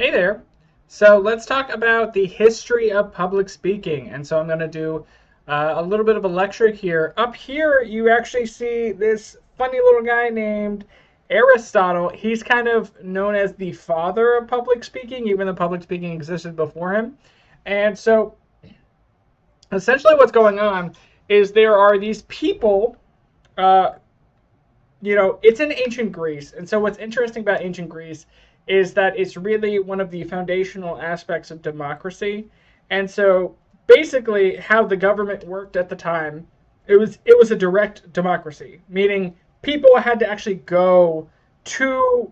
Hey there. So let's talk about the history of public speaking. And so I'm going to do a little bit of a lecture here. Up here, you actually see this funny little guy named Aristotle. He's kind of known as the father of public speaking, even though public speaking existed before him. And so essentially, what's going on is there are these people. Uh, it's in ancient Greece. And so what's interesting about ancient Greece is that it's really one of the foundational aspects of democracy. And so basically how the government worked at the time, it was a direct democracy, meaning people had to actually go to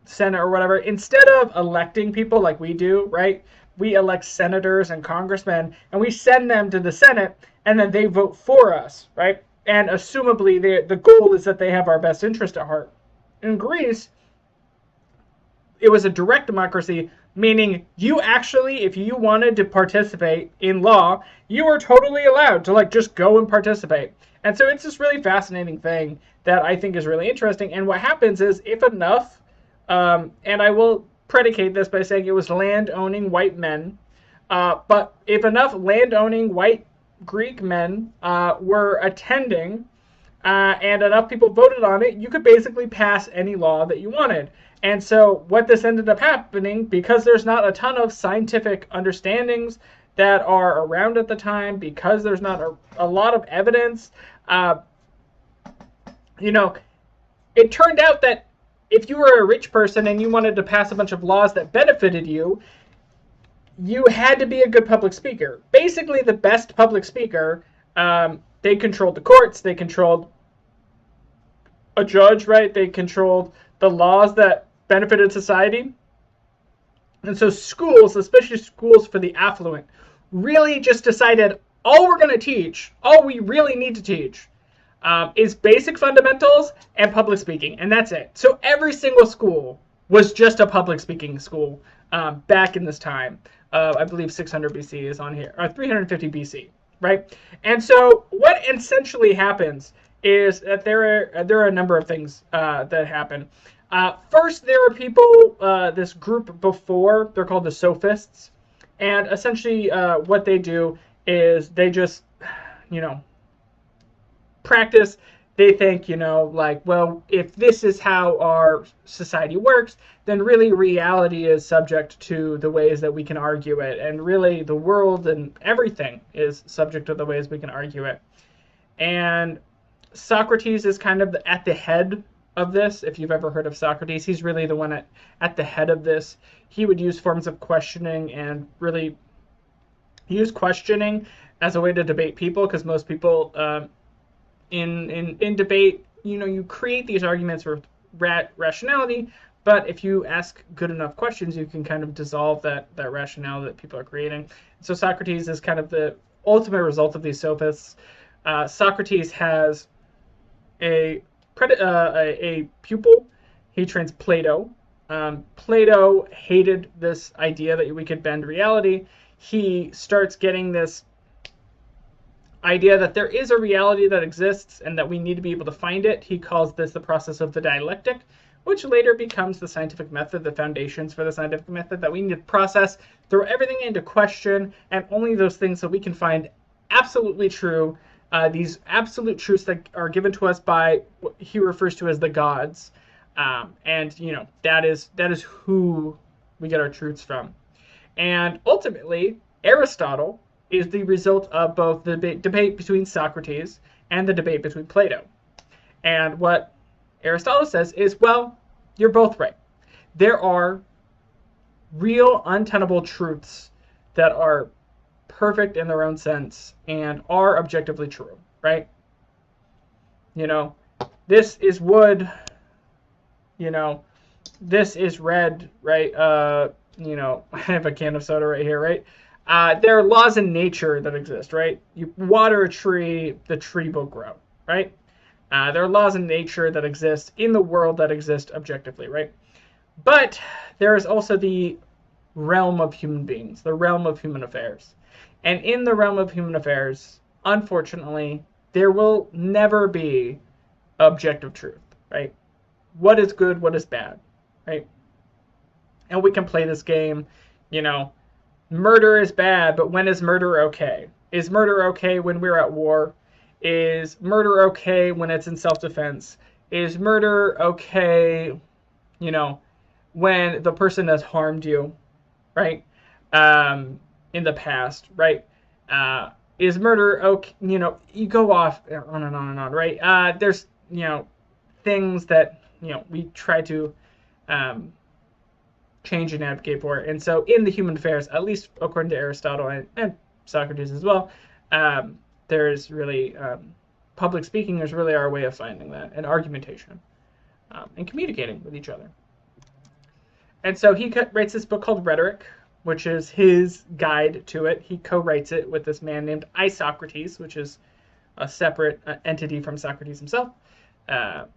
Senate or whatever instead of electing people like we do, right? We elect senators and congressmen and we send them to the Senate and then they vote for us, right? And assumably the goal is that they have our best interest at heart. In Greece, it was a direct democracy, meaning you actually, if you wanted to participate in law, you were totally allowed to like just go and participate. And so it's this really fascinating thing that I think is really interesting. And what happens is, if enough, and I will predicate this by saying it was land owning white men, but if enough land owning white Greek men were attending and enough people voted on it, you could basically pass any law that you wanted. And so, what this ended up happening, because there's not a ton of scientific understandings that are around at the time, because there's not a lot of evidence, uh, you know, it turned out that if you were a rich person and you wanted to pass a bunch of laws that benefited you, you had to be a good public speaker. Basically, the best public speaker, they controlled the courts, they controlled a judge, right? They controlled the laws that benefited society. And so schools, especially schools for the affluent, really just decided all we're going to teach, all we really need to teach, is basic fundamentals and public speaking, and that's it. So every single school was just a public speaking school back in this time. I believe 600 BC is on here, or 350 BC, right? And so what essentially happens is that there are a number of things that happen. First, there are people, this group before, they're called the sophists, and essentially what they do is they just, you know, practice. They think, like, well, if this is how our society works, then really reality is subject to the ways that we can argue it, and really the world and everything is subject to the ways we can argue it. And Socrates is kind of at the head of this. If you've ever heard of Socrates, he's really the one at the head of this. He would use forms of questioning and really use questioning as a way to debate people, because most people in debate, you create these arguments with rationality, but if you ask good enough questions, you can kind of dissolve that rationale that people are creating. So Socrates is kind of the ultimate result of these sophists. Socrates has a a pupil. He trains Plato. Plato hated this idea that we could bend reality. He starts getting this idea that there is a reality that exists and that we need to be able to find it. He calls this the process of the dialectic, which later becomes the scientific method, the foundations for the scientific method, that we need to process, throw everything into question, and only those things that we can find absolutely true, these absolute truths that are given to us by what he refers to as the gods. And that is who we get our truths from. And ultimately, Aristotle is the result of both the debate between Socrates and the debate between Plato. And what Aristotle says is, well, you're both right. There are real, untenable truths that are perfect in their own sense and are objectively true, right? This is wood, this is red, right? I have a can of soda right here, right? There are laws in nature that exist, right? You water a tree, the tree will grow, right? There are laws in nature that exist in the world that exist objectively, right? But there is also the realm of human beings, the realm of human affairs. And in the realm of human affairs, unfortunately, there will never be objective truth, right? What is good, what is bad, right? And we can play this game, you know, murder is bad, but when is murder okay? Is murder okay when we're at war? Is murder okay when it's in self-defense? Is murder okay, you know, when the person has harmed you, right? In the past, right? Is murder okay? You know, you go off on and on and on, right? There's, you know, things that, you know, we try to change and advocate for. And so in the human affairs, at least according to Aristotle and Socrates as well, there's really public speaking is really our way of finding that, and argumentation, and communicating with each other. And so he writes this book called Rhetoric, which is his guide to it. He co-writes it with this man named Isocrates, which is a separate entity from Socrates himself. There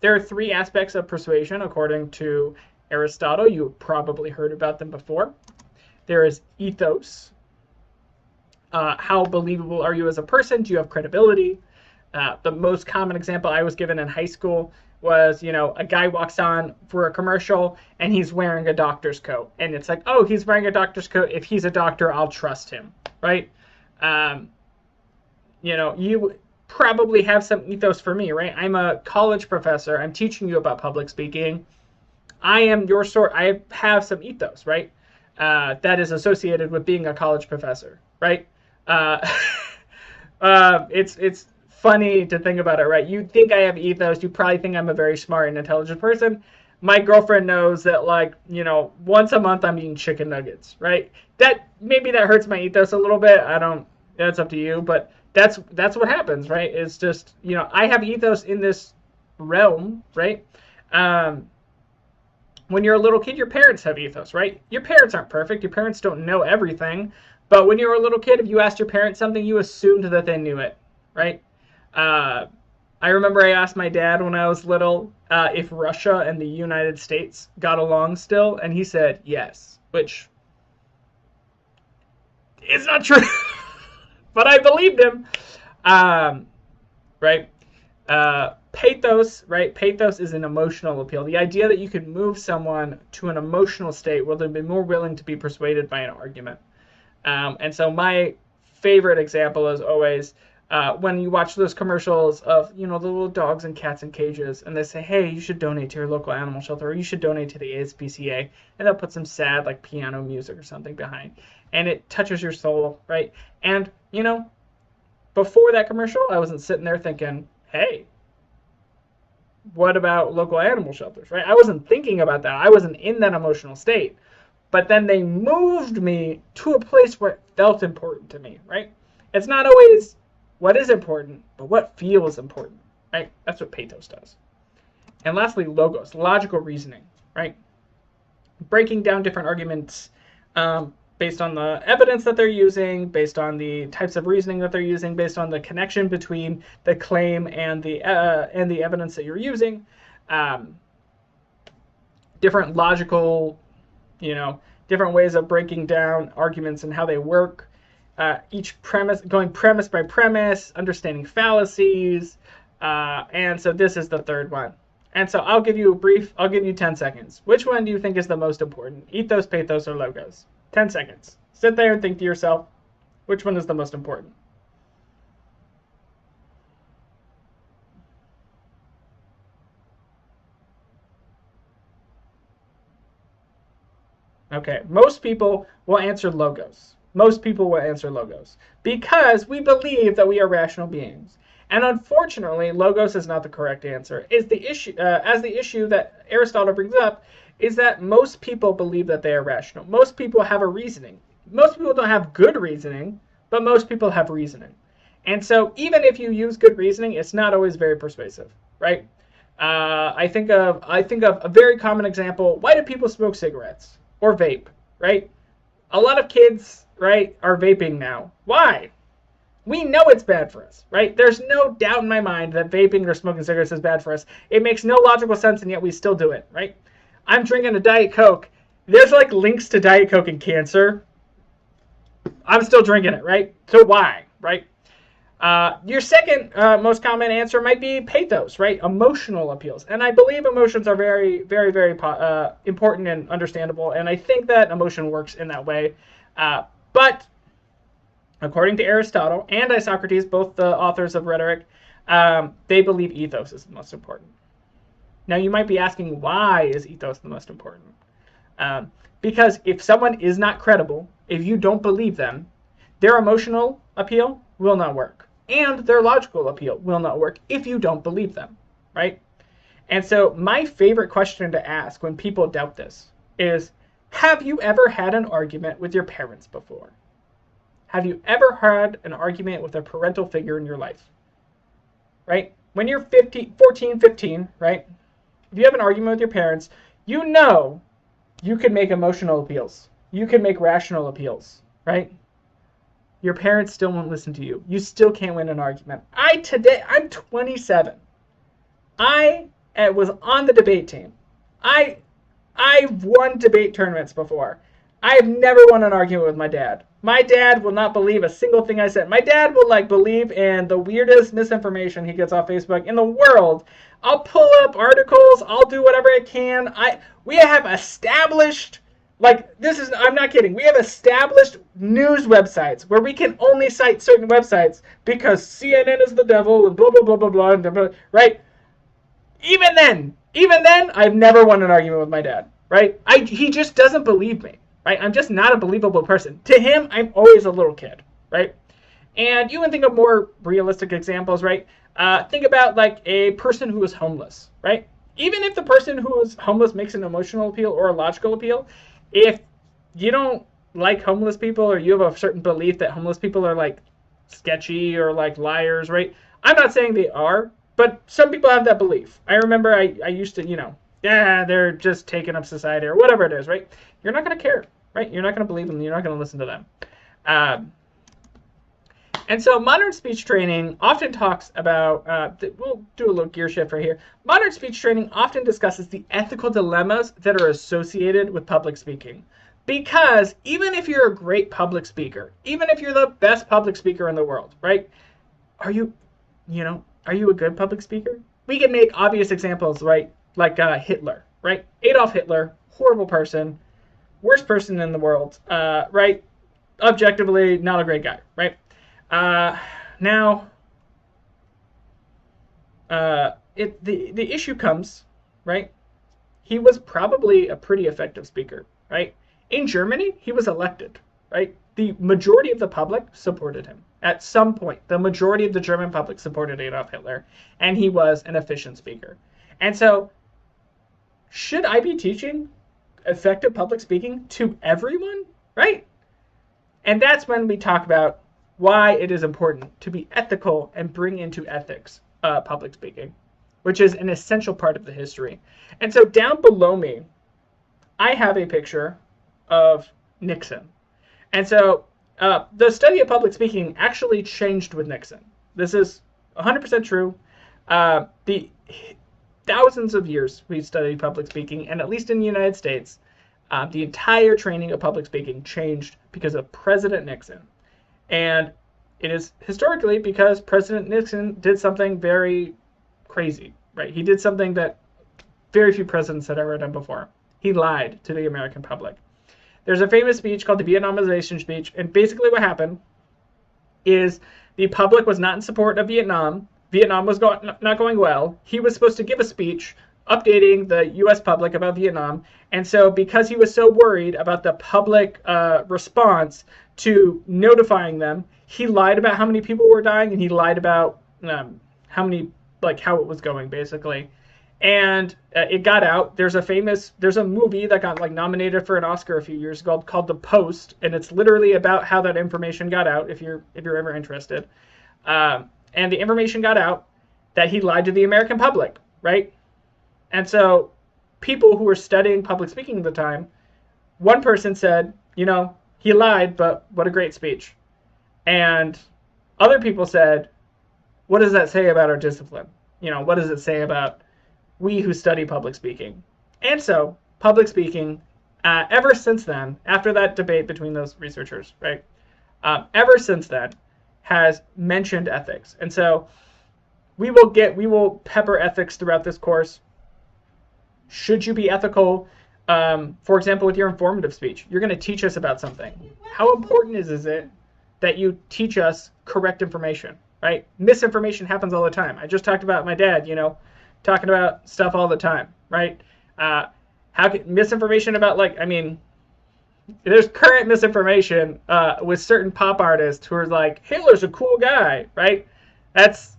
are three aspects of persuasion, according to Aristotle. You've probably heard about them before. There is ethos. How believable are you as a person? Do you have credibility? The most common example I was given in high school was, you know, a guy walks on for a commercial and he's wearing a doctor's coat. And it's like, oh, he's wearing a doctor's coat. If he's a doctor, I'll trust him, right? You know, you probably have some ethos for me, right? I'm a college professor. I'm teaching you about public speaking. I am your sort. I have some ethos, right? That is associated with being a college professor, right? It's funny to think about it, right? You think I have ethos. You probably think I'm a very smart and intelligent person. My girlfriend knows that, like, you know, once a month I'm eating chicken nuggets, right? That maybe that hurts my ethos a little bit. I don't. That's up to you, but that's what happens, right? It's just, you know, I have ethos in this realm, right? When you're a little kid, your parents have ethos, right? Your parents aren't perfect. Your parents don't know everything. But when you were a little kid, if you asked your parents something, you assumed that they knew it, right? I remember I asked my dad when I was little if Russia and the United States got along still, and he said yes, which is not true, but I believed him, right? Pathos, right? Pathos is an emotional appeal. The idea that you can move someone to an emotional state where they'll be more willing to be persuaded by an argument. And so my favorite example is always when you watch those commercials of, you know, the little dogs and cats in cages, and they say, hey, you should donate to your local animal shelter, or you should donate to the ASPCA, and they'll put some sad, like, piano music or something behind, and it touches your soul, right? And, you know, before that commercial, I wasn't sitting there thinking, hey, what about local animal shelters, right? I wasn't thinking about that. I wasn't in that emotional state. But then they moved me to a place where it felt important to me, right? It's not always what is important, but what feels important, right? That's what pathos does. And lastly, logos, logical reasoning, right? Breaking down different arguments based on the evidence that they're using, based on the types of reasoning that they're using, based on the connection between the claim and the evidence that you're using. Different logical, you know, different ways of breaking down arguments and how they work. Each premise, going premise by premise, understanding fallacies. And so this is the third one. And so I'll give you 10 seconds. Which one do you think is the most important? Ethos, pathos, or logos? 10 seconds. Sit there and think to yourself, which one is the most important? Okay, most people will answer logos. Most people will answer logos because we believe that we are rational beings. And unfortunately, logos is not the correct answer. Is the issue the issue that Aristotle brings up is that most people believe that they are rational. Most people have a reasoning. Most people don't have good reasoning, but most people have reasoning. And so even if you use good reasoning, it's not always very persuasive, right? I think of a very common example. Why do people smoke cigarettes or vape, right? A lot of kids, right, are vaping now. Why? We know it's bad for us, right? There's no doubt in my mind that vaping or smoking cigarettes is bad for us. It makes no logical sense, and yet we still do it, right? I'm drinking a Diet Coke. There's like links to Diet Coke and cancer. I'm still drinking it, right? So why, right? Your second most common answer might be pathos, right? Emotional appeals. And I believe emotions are very, very, very important and understandable. And I think that emotion works in that way. But according to Aristotle and Isocrates, both the authors of rhetoric, they believe ethos is the most important. Now, you might be asking, why is ethos the most important? Because if someone is not credible, if you don't believe them, their emotional appeal will not work. And their logical appeal will not work if you don't believe them, right? And so my favorite question to ask when people doubt this is, have you ever had an argument with your parents before? Have you ever had an argument with a parental figure in your life? Right? When you're 14, 15, right? If you have an argument with your parents, you know you can make emotional appeals. You can make rational appeals, right? Your parents still won't listen to you. You still can't win an argument. I'm 27. I was on the debate team. I've won debate tournaments before. I have never won an argument with my dad. My dad will not believe a single thing I said. My dad will believe in the weirdest misinformation he gets off Facebook in the world. I'll pull up articles. I'll do whatever I can. We have established, I'm not kidding. We have established news websites where we can only cite certain websites because CNN is the devil and blah, blah, blah, blah, blah, blah, blah, right? Even then, I've never won an argument with my dad, right? He just doesn't believe me, right? I'm just not a believable person. To him, I'm always a little kid, right? And you can think of more realistic examples, right? Think about a person who is homeless, right? Even if the person who is homeless makes an emotional appeal or a logical appeal, if you don't like homeless people or you have a certain belief that homeless people are sketchy or liars, right? I'm not saying they are, but some people have that belief. I remember I used to, they're just taking up society or whatever it is, right? You're not going to care, right? You're not going to believe them. You're not going to listen to them. And so modern speech training often talks about, we'll do a little gear shift right here. Modern speech training often discusses the ethical dilemmas that are associated with public speaking. Because even if you're a great public speaker, even if you're the best public speaker in the world, right? Are you a good public speaker? We can make obvious examples, right? Like Hitler, right? Adolf Hitler, horrible person, worst person in the world, right? Objectively, not a great guy, right? The issue comes, right? He was probably a pretty effective speaker, right? In Germany, he was elected, right? The majority of the public supported him. At some point, the majority of the German public supported Adolf Hitler, and he was an efficient speaker. And so, should I be teaching effective public speaking to everyone, right? And that's when we talk about why it is important to be ethical and bring into ethics public speaking, which is an essential part of the history. And so down below me, I have a picture of Nixon. And so the study of public speaking actually changed with Nixon. This is 100% true. The thousands of years we've studied public speaking, and at least in the United States, the entire training of public speaking changed because of President Nixon. And it is historically because President Nixon did something very crazy, right? He did something that very few presidents had ever done before. He lied to the American public. There's a famous speech called the Vietnamization speech, and basically what happened is the public was not in support of Vietnam. Vietnam was not going well. He was supposed to give a speech updating the U.S. public about Vietnam, and so because he was so worried about the public response to notifying them, he lied about how many people were dying, and he lied about how it was going, basically. And it got out. There's a movie that got nominated for an Oscar a few years ago called The Post, and it's literally about how that information got out, if you're ever interested. And the information got out that he lied to the American public, right? And so people who were studying public speaking at the time, one person said, he lied, but what a great speech. And other people said, what does that say about our discipline? What does it say about we who study public speaking? And so public speaking, ever since then, after that debate between those researchers, right? Ever since then, has mentioned ethics. And so we will pepper ethics throughout this course. Should you be ethical? For example, with your informative speech, you're going to teach us about something. How important is it that you teach us correct information, right? Misinformation happens all the time. I just talked about my dad, talking about stuff all the time, right? Misinformation about, there's current misinformation with certain pop artists who are like, Hitler's a cool guy, right? That's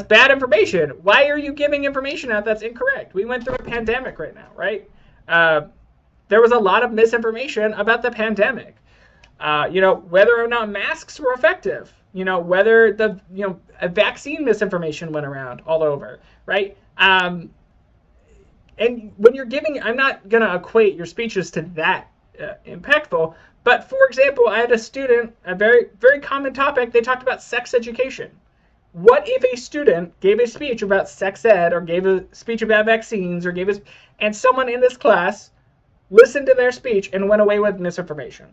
bad information. Why are you giving information out that's incorrect? We went through a pandemic right now, right? There was a lot of misinformation about the pandemic. Whether or not masks were effective. Whether a vaccine misinformation went around all over, right? And when you're giving, I'm not going to equate your speeches to that impactful. But for example, I had a student, a very, very common topic, they talked about sex education. What if a student gave a speech about sex ed or gave a speech about vaccines and someone in this class listened to their speech and went away with misinformation,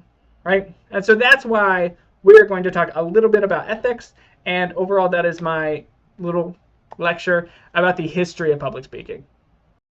right? And so that's why we're going to talk a little bit about ethics, and overall that is my little lecture about the history of public speaking.